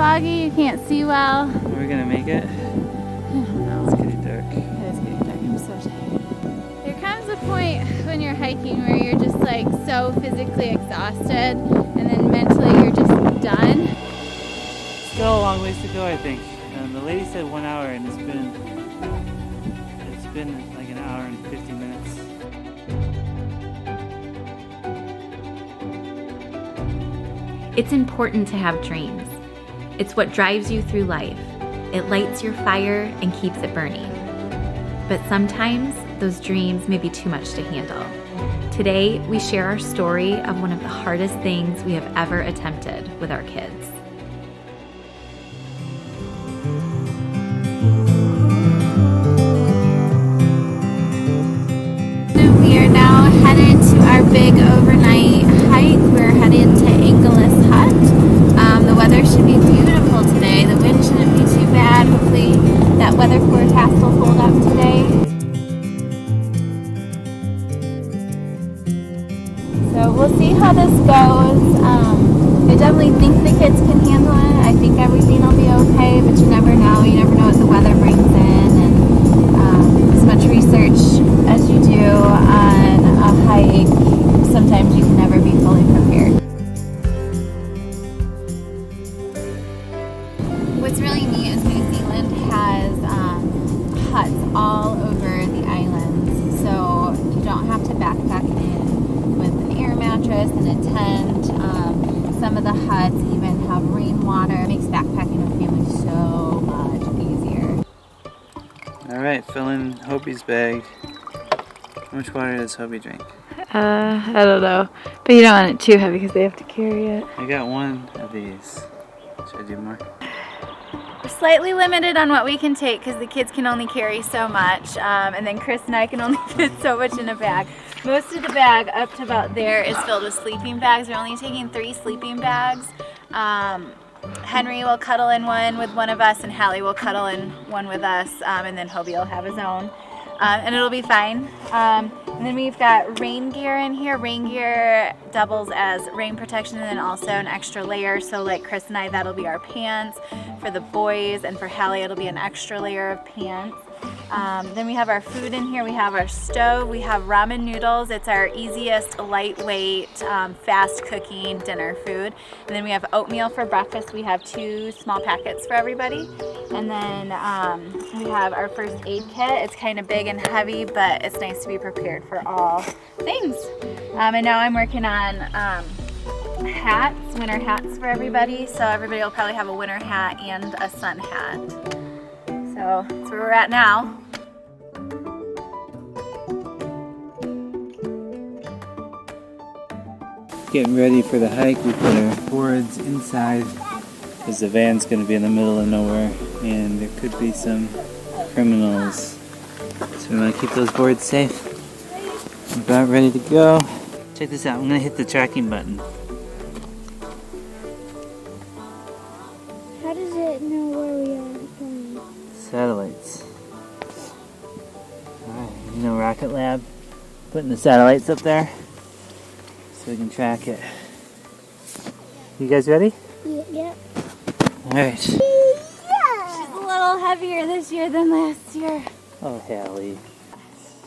foggy, you can't see well. Are we gonna make it? I don't know. It's getting dark. It is getting dark, I'm so tired. There comes a point when you're hiking where you're just like so physically exhausted and then mentally you're just done. Still a long ways to go, I think. The lady said 1 hour, and it's been like an hour and 50 minutes. It's important to have dreams. It's what drives you through life. It lights your fire and keeps it burning. But sometimes those dreams may be too much to handle. Today, we share our story of one of the hardest things we have ever attempted with our kids. We are now headed to our big overnight hike. We're headed to Angelus Hut. The weather should be beautiful today. The wind shouldn't be too bad. Hopefully that weather forecast will hold up today. So we'll see how this goes. I definitely think the kids can handle it. I think everything will be okay, but you never know. You never know what the weather brings in. And as much research as you do on a hike, sometimes you can never be fully prepared. What's really neat is New Zealand has huts all over the islands, so you don't have to backpack in with an air mattress and a tent. Some of the huts even have rainwater. It makes backpacking with family so much easier. Alright, fill in Hobie's bag. How much water does Hobie drink? I don't know, but you don't want it too heavy because they have to carry it. I got one of these. Should I do more? We're slightly limited on what we can take because the kids can only carry so much, and then Chris and I can only fit so much in a bag. Most of the bag up to about there is filled with sleeping bags. We're only taking 3 sleeping bags. Henry will cuddle in one with one of us, and Hallie will cuddle in one with us, and then Hobie will have his own. And it'll be fine. And then we've got rain gear in here. Rain gear doubles as rain protection and then also an extra layer. So like Chris and I, that'll be our pants. For the boys and for Hallie, it'll be an extra layer of pants. Then we have our food in here. We have our stove. We have ramen noodles. It's our easiest, lightweight, fast cooking dinner food. And then we have oatmeal for breakfast. We have 2 small packets for everybody. And then we have our first aid kit. It's kind of big and heavy, but it's nice to be prepared for all things. And now I'm working on hats, winter hats for everybody. So everybody will probably have a winter hat and a sun hat. So that's where we're at now. Getting ready for the hike. We put our boards inside because the van's going to be in the middle of nowhere and there could be some criminals. So we want to keep those boards safe. We're about ready to go. Check this out. I'm going to hit the tracking button. How does it know where we are going? Satellites. Alright, you know Rocket Lab. Putting the satellites up there so we can track it. You guys ready? Yep. Alright. She's a little heavier this year than last year. Oh, Hallie.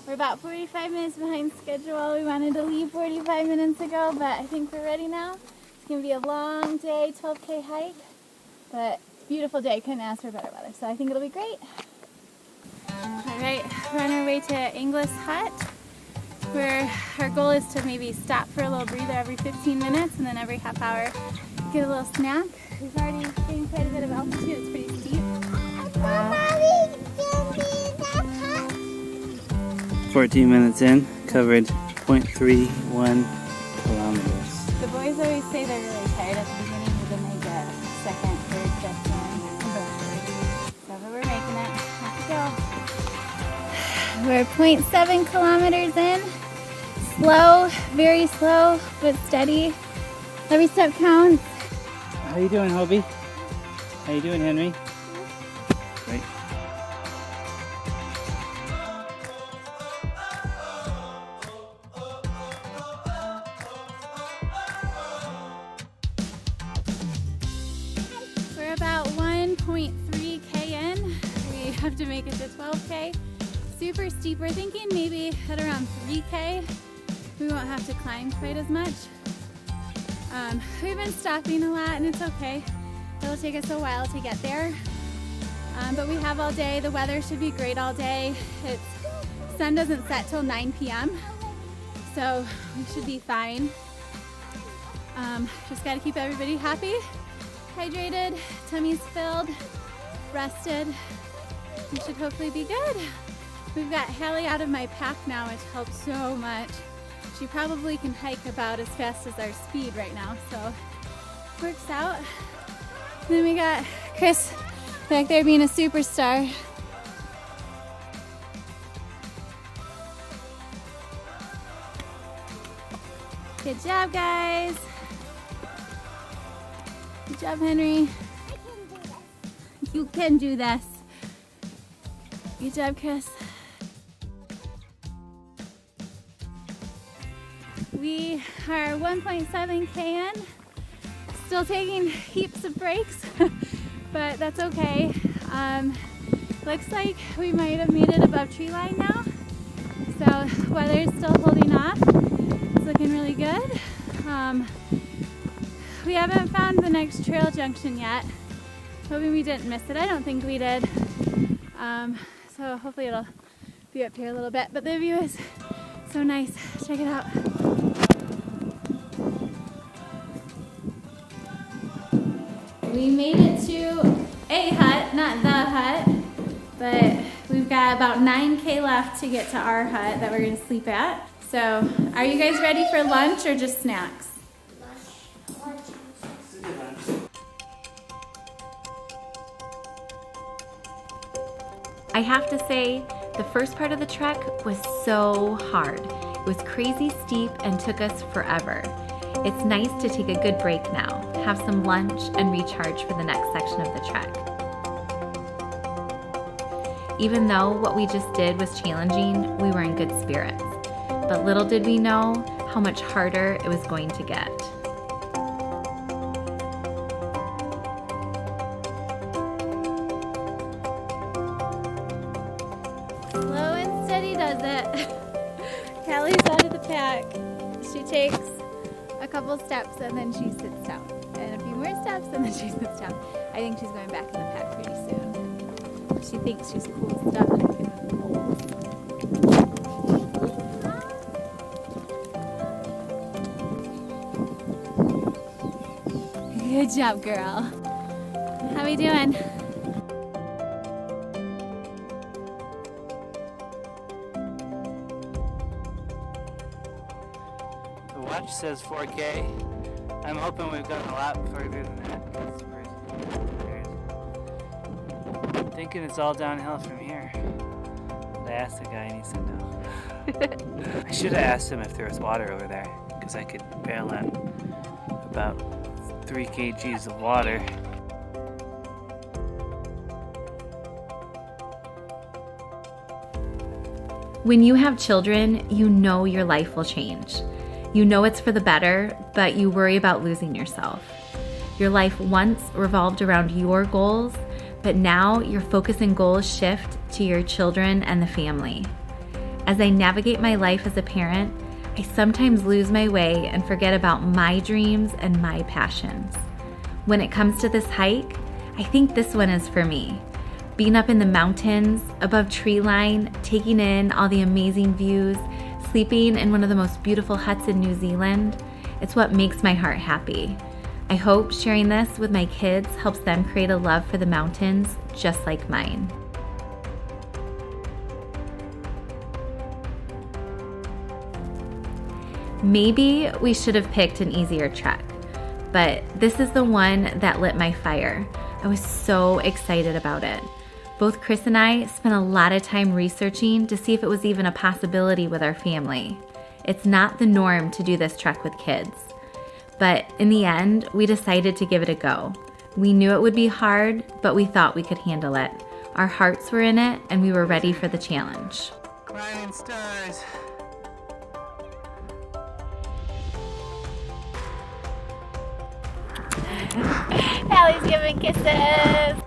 We're about 45 minutes behind schedule. We wanted to leave 45 minutes ago, but I think we're ready now. It's going to be a long day, 12K hike, but beautiful day. Couldn't ask for better weather, so I think it'll be great. Alright, we're on our way to Angelus Hut, where our goal is to maybe stop for a little breather every 15 minutes and then every half hour get a little snack. We've already gained quite a bit of altitude. It's pretty steep. 14 minutes in, covered 0.31 kilometers. The boys always say they're really tired at the beginning, but then they get second, third, fifth in. So we're making it. Let's go. We're 0.7 kilometers in. Slow, very slow, but steady. Every step counts. How you doing, Hobie? How you doing, Henry? Great. We're about 0.3K in. We have to make it to 12K. Super steep. We're thinking maybe at around 3K. We won't have to climb quite as much. We've been stopping a lot and it's okay. It'll take us a while to get there. But we have all day. The weather should be great all day. Sun doesn't set till 9 p.m. So we should be fine. Just gotta keep everybody happy, hydrated, tummies filled, rested. We should hopefully be good. We've got Hallie out of my pack now, which helps so much. She probably can hike about as fast as our speed right now, so works out. And then we got Chris back there being a superstar. Good job, guys. Good job, Henry. You can do this. Good job, Chris. We are 1.7K in. Still taking heaps of breaks, but that's okay. Looks like we might have made it above tree line now. So weather's still holding off. It's looking really good. We haven't found the next trail junction yet. Hoping we didn't miss it. I don't think we did. So hopefully it'll be up here a little bit. But the view is so nice. Check it out. We made it to a hut, not the hut, but we've got about 9K left to get to our hut that we're gonna sleep at. So, are you guys ready for lunch or just snacks? I have to say, the first part of the trek was so hard. It was crazy steep and took us forever. It's nice to take a good break now, have some lunch, and recharge for the next section of the trek. Even though what we just did was challenging, we were in good spirits. But little did we know how much harder it was going to get. Slow and steady does it. Callie's out of the pack. She takes a couple steps and then she sits down. And a few more steps and then she sits down. I think she's going back in the pack pretty soon. She thinks she's cool stuff and I can move the poles. Good job, girl. How we doing? The watch says 4K. I'm hoping we've gotten a lot further than that. I'm thinking it's all downhill from here. I asked the guy and he said no. I should have asked him if there was water over there, because I could bail on about 3 kgs of water. When you have children, you know your life will change. You know it's for the better, but you worry about losing yourself. Your life once revolved around your goals, but now your focus and goals shift to your children and the family. As I navigate my life as a parent, I sometimes lose my way and forget about my dreams and my passions. When it comes to this hike, I think this one is for me. Being up in the mountains, above tree line, taking in all the amazing views, sleeping in one of the most beautiful huts in New Zealand, it's what makes my heart happy. I hope sharing this with my kids helps them create a love for the mountains just like mine. Maybe we should have picked an easier trek, but this is the one that lit my fire. I was so excited about it. Both Chris and I spent a lot of time researching to see if it was even a possibility with our family. It's not the norm to do this trek with kids, but in the end, we decided to give it a go. We knew it would be hard, but we thought we could handle it. Our hearts were in it, and we were ready for the challenge. Climbing stars. Hallie's giving kisses.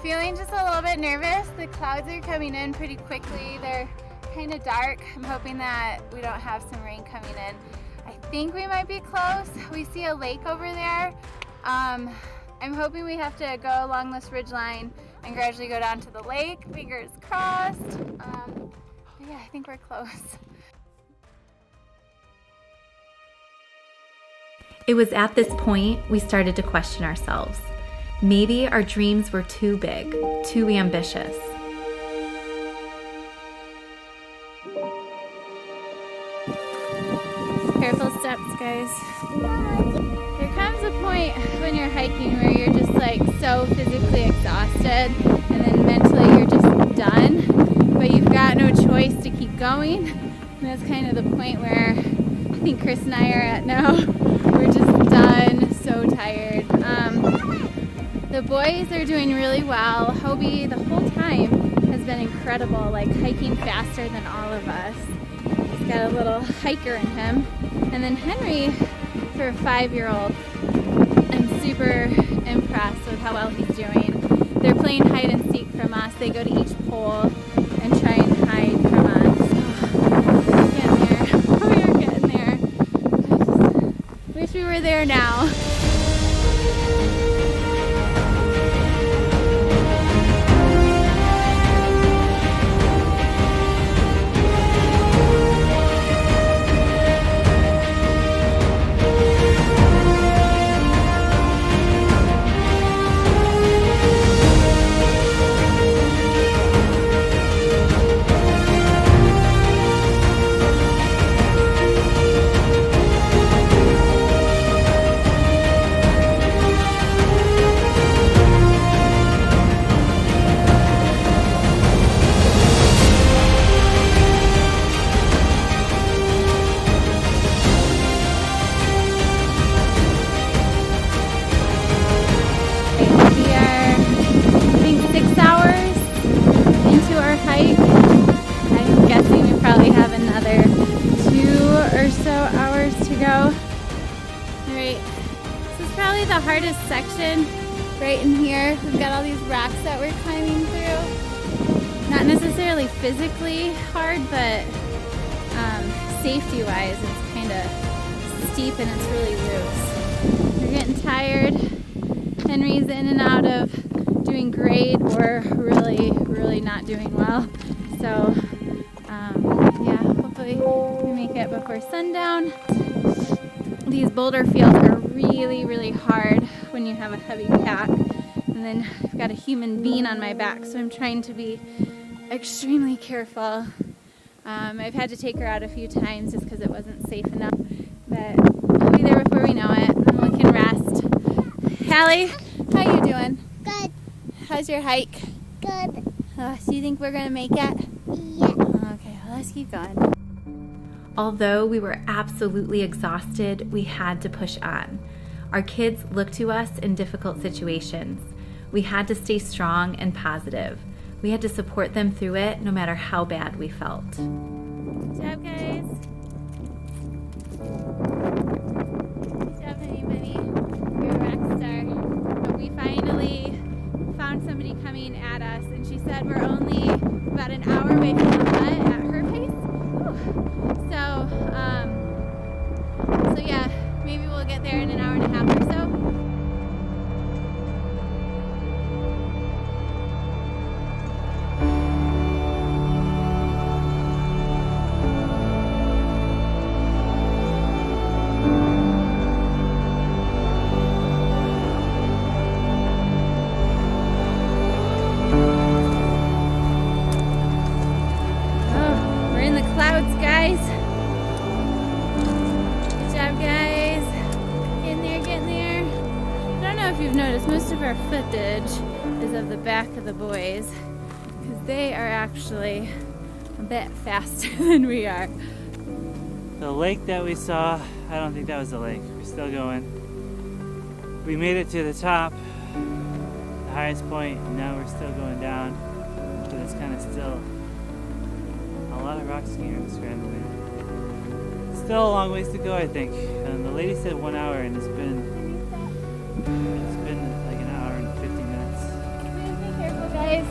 Feeling just a little bit nervous. The clouds are coming in pretty quickly. They're kind of dark. I'm hoping that we don't have some rain coming in. I think we might be close. We see a lake over there. I'm hoping we have to go along this ridge line and gradually go down to the lake. Fingers crossed. But yeah, I think we're close. It was at this point we started to question ourselves. Maybe our dreams were too big, too ambitious. Careful steps, guys. There comes a point when you're hiking where you're just like so physically exhausted and then mentally you're just done, but you've got no choice to keep going. And that's kind of the point where I think Chris and I are at now. We're just done, so tired. The boys are doing really well. Hobie the whole time has been incredible, like hiking faster than all of us. He's got a little hiker in him. And then Henry, for a 5-year-old, I'm super impressed with how well he's doing. They're playing hide and seek from us. They go to each pole and try and hide from us. Oh, we are getting there. I just wish we were there now. The hardest section right in here. We've got all these rocks that we're climbing through. Not necessarily physically hard, but safety-wise, it's kind of steep and it's really loose. We're getting tired. Henry's in and out of doing great or really not doing well. So yeah, hopefully we make it before sundown. These boulder fields are really hard when you have a heavy pack. And then I've got a human being on my back, so I'm trying to be extremely careful. I've had to take her out a few times just because it wasn't safe enough. But we'll be there before we know it, and we can rest. Hallie, how you doing? Good. How's your hike? Good. Do you think we're going to make it? Yeah. Okay, well, let's keep going. Although we were absolutely exhausted, we had to push on. Our kids looked to us in difficult situations. We had to stay strong and positive. We had to support them through it no matter how bad we felt. Good job, guys. Good job, honey bunny. You're a rock star. But we finally found somebody coming at us, and she said we're only about an hour away from the hut at her pace. So yeah, maybe we'll get there in an hour and a half or so. Oh, we're in the clouds, guys. If you've noticed, most of our footage is of the back of the boys because they are actually a bit faster than we are. The lake that we saw, I don't think that was a lake. We're still going. We made it to the top, the highest point, and now we're still going down. But it's kind of still a lot of rock skiing and scrambling. Still a long ways to go, I think. And the lady said 1 hour, and it's been like an hour and 50 minutes. Please be careful guys.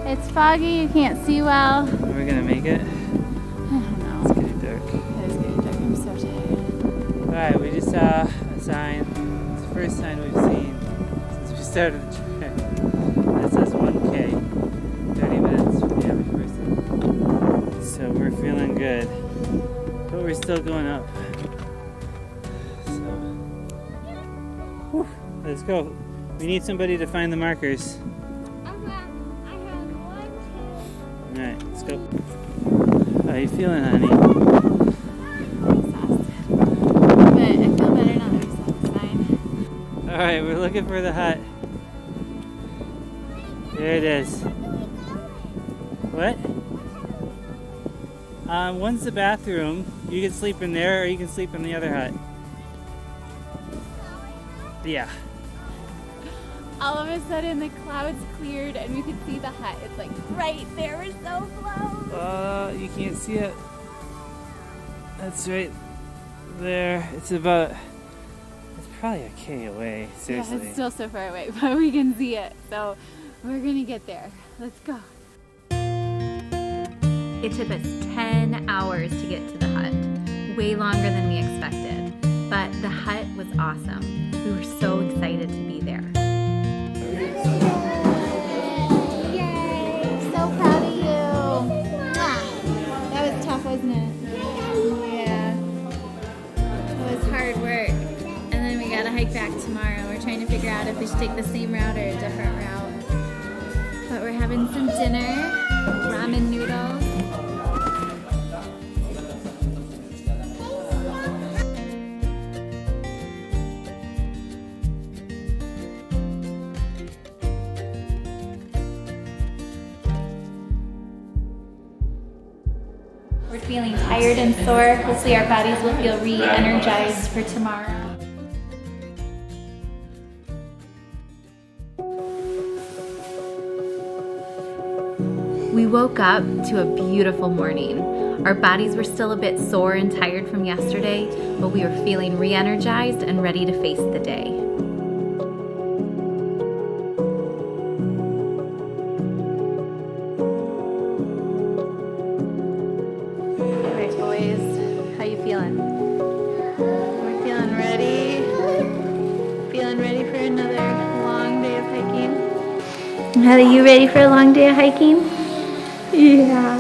It's foggy, you can't see well. We're gonna make it. I don't know. It's getting dark. It is getting dark, I'm so tired. Alright, we just saw a sign. It's the first sign we've seen since we started the trip. That says 1K, 30 minutes for the average person. So we're feeling good, but we're still going up. So, whew, let's go. We need somebody to find the markers. Alright, let's go. How are you feeling, honey? But I feel better now that we saw the sign. Alright, we're looking for the hut. There it is. What? One's the bathroom. You can sleep in there or you can sleep in the other hut. Yeah. All of a sudden the clouds cleared and we could see the hut. It's like right there, we're so close. You can't see it. That's right there. It's probably a K away, seriously. Yeah, it's still so far away, but we can see it. So we're gonna get there. Let's go. It took us 10 hours to get to the hut, way longer than we expected. But the hut was awesome. We were so excited to be there. Yay! So proud of you. That was tough, wasn't it? Yeah. It was hard work. And then we gotta hike back tomorrow. We're trying to figure out if we should take the same route or a different route. But we're having some dinner, ramen noodles. We're feeling tired and sore. Hopefully our bodies will feel re-energized for tomorrow. We woke up to a beautiful morning. Our bodies were still a bit sore and tired from yesterday, but we were feeling re-energized and ready to face the day. Alright boys, how you feeling? We're feeling ready. Feeling ready for another long day of hiking. Are you ready for a long day of hiking? Yeah.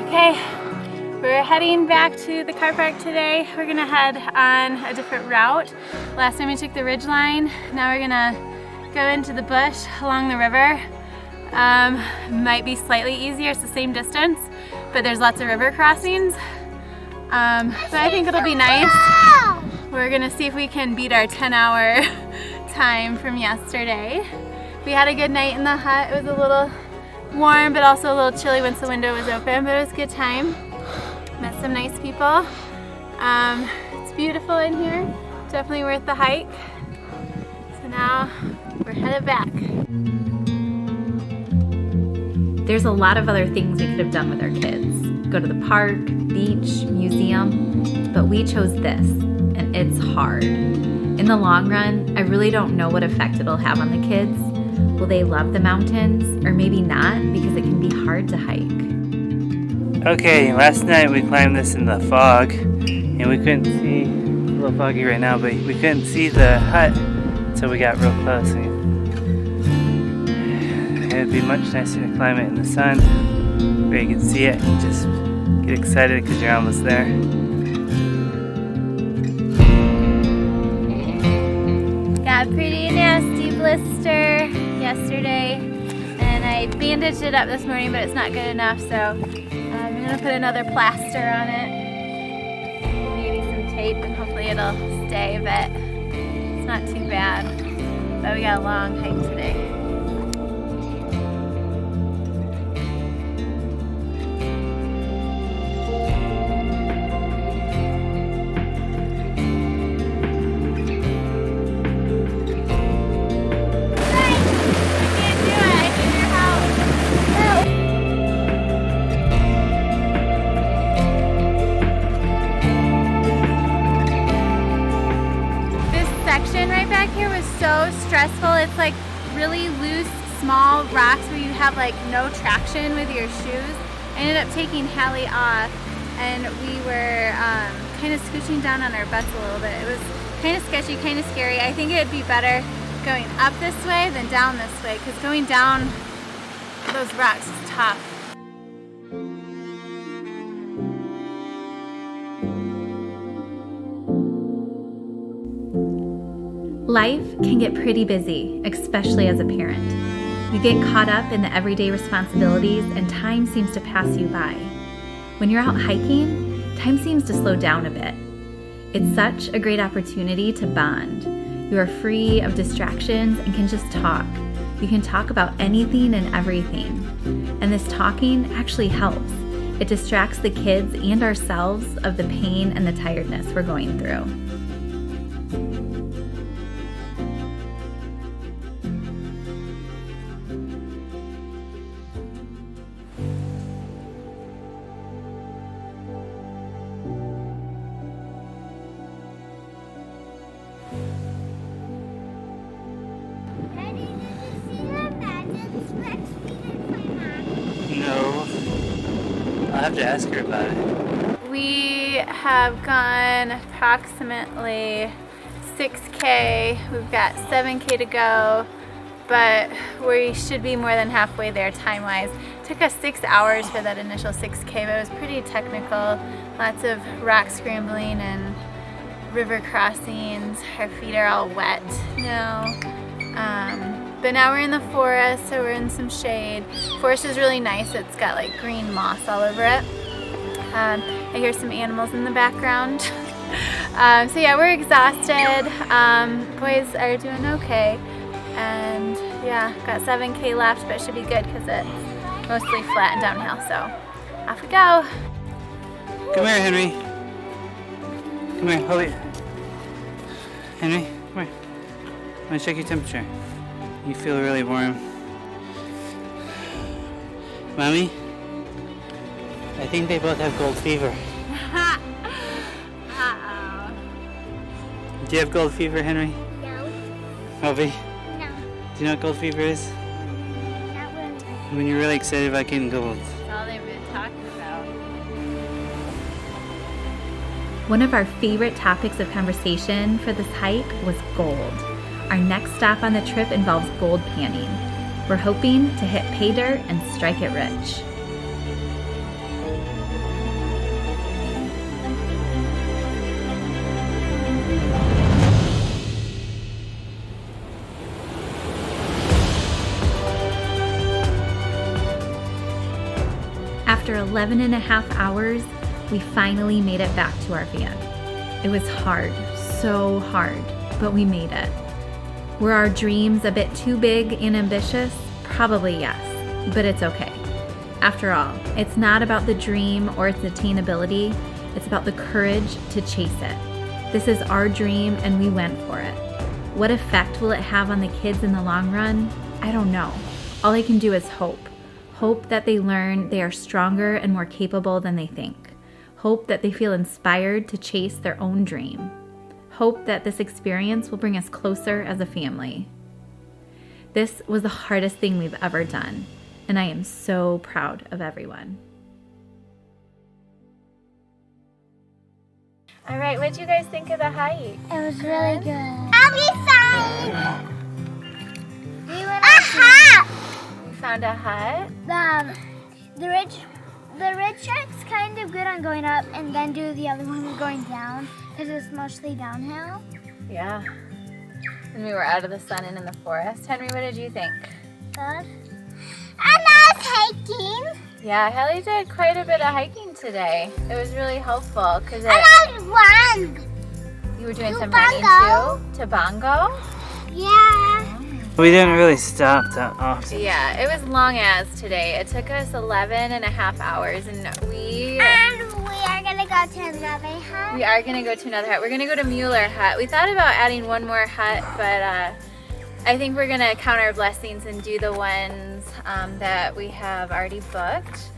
Okay, we're heading back to the car park today. We're gonna head on a different route. Last time we took the ridge line. Now we're gonna go into the bush along the river. Might be slightly easier, it's the same distance, but there's lots of river crossings. But I think it'll be nice. We're gonna see if we can beat our 10-hour time from yesterday. We had a good night in the hut. It was a little warm, but also a little chilly once the window was open, but it was a good time. Met some nice people. It's beautiful in here. Definitely worth the hike. So now we're headed back. There's a lot of other things we could have done with our kids. Go to the park, beach, museum, but we chose this, and it's hard. In the long run, I really don't know what effect it'll have on the kids. Will they love the mountains, or maybe not, because it can be hard to hike. Okay, last night we climbed this in the fog, and we couldn't see, it's a little foggy right now, but we couldn't see the hut until we got real close. It'd be much nicer to climb it in the sun, where you can see it and just get excited because you're almost there. Got a pretty nasty blister yesterday, and I bandaged it up this morning, but it's not good enough, so I'm gonna put another plaster on it, maybe some tape, and hopefully it'll stay, but it's not too bad. But we got a long hike today. ride back here was so stressful. It's like really loose, small rocks where you have like no traction with your shoes. I ended up taking Hallie off and we were kind of scooching down on our butts a little bit. It was kind of sketchy, kind of scary. I think it would be better going up this way than down this way because going down those rocks is tough. Life can get pretty busy, especially as a parent. You get caught up in the everyday responsibilities and time seems to pass you by. When you're out hiking, time seems to slow down a bit. It's such a great opportunity to bond. You are free of distractions and can just talk. You can talk about anything and everything. And this talking actually helps. It distracts the kids and ourselves of the pain and the tiredness we're going through. No. I'll have to ask her about it. We have gone approximately 6K. We've got 7K to go, but we should be more than halfway there time-wise. Took us 6 hours for that initial 6K, but it was pretty technical. Lots of rock scrambling and river crossings. Our feet are all wet now. But now we're in the forest, so we're in some shade. Forest is really nice. It's got like green moss all over it. I hear some animals in the background. So yeah, we're exhausted. Boys are doing okay. And yeah, got 7K left, but it should be good because it's mostly flat and downhill. So off we go. Come here, Henry. Come here, hold it. Henry, come here. I'm gonna check your temperature. You feel really warm. Mommy? I think they both have gold fever. Uh-oh. Do you have gold fever, Henry? No. Obi? No. Do you know what gold fever is? Not really. When you're really excited about getting gold. That's all they've been talking about. One of our favorite topics of conversation for this hike was gold. Our next stop on the trip involves gold panning. We're hoping to hit pay dirt and strike it rich. After 11 and a half hours, we finally made it back to our van. It was hard, so hard, but we made it. Were our dreams a bit too big and ambitious? Probably yes, but it's okay. After all, it's not about the dream or its attainability, it's about the courage to chase it. This is our dream and we went for it. What effect will it have on the kids in the long run? I don't know. All I can do is hope. Hope that they learn they are stronger and more capable than they think. Hope that they feel inspired to chase their own dream. Hope that this experience will bring us closer as a family. This was the hardest thing we've ever done, and I am so proud of everyone. All right, what did you guys think of the hike? It was really good. I'll be fine. Hut. We found a hut. The ridge track's kind of good on going up, and then do the other one going down because it's mostly downhill. Yeah. And we were out of the sun and in the forest. Henry, what did you think? Good. And I was hiking. Yeah, Hallie did quite a bit of hiking today. It was really helpful because And I ran. you were doing some Tobongo. running too. Tobongo? Yeah. We didn't really stop that often. Yeah, it was long as today. It took us 11 and a half hours and we And we are going to go to another hut. We are going to go to another hut. We're going to go to Mueller Hut. We thought about adding one more hut, but I think we're going to count our blessings and do the ones that we have already booked.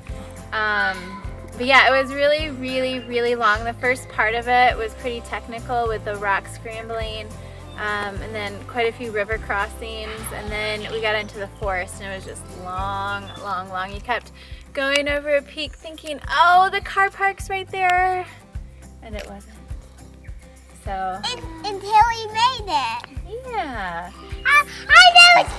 But yeah, it was really, really, really long. The first part of it was pretty technical with the rock scrambling. and then quite a few river crossings, and then we got into the forest, and it was just long, long, long. You kept going over a peak thinking, oh, the car park's right there, and it wasn't. So Until we made it. yeah. I know it's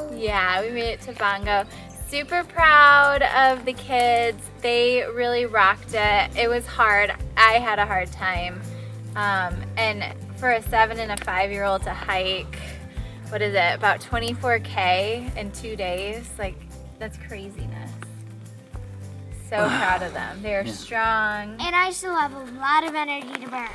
Bongo. Yeah, we made it to Bongo. Super proud of the kids. They really rocked it. It was hard. I had a hard time. And for a 7 and a 5-year-old to hike, what is it, about 24K in 2 days? Like, that's craziness. So proud of them. They're strong. And I still have a lot of energy to burn.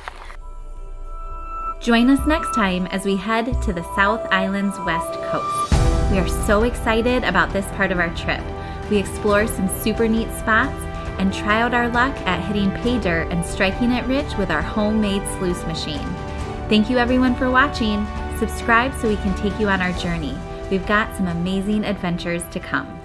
Join us next time as we head to the South Island's west coast. We are so excited about this part of our trip. We explore some super neat spots and try out our luck at hitting pay dirt and striking it rich with our homemade sluice machine. Thank you everyone for watching. Subscribe so we can take you on our journey. We've got some amazing adventures to come.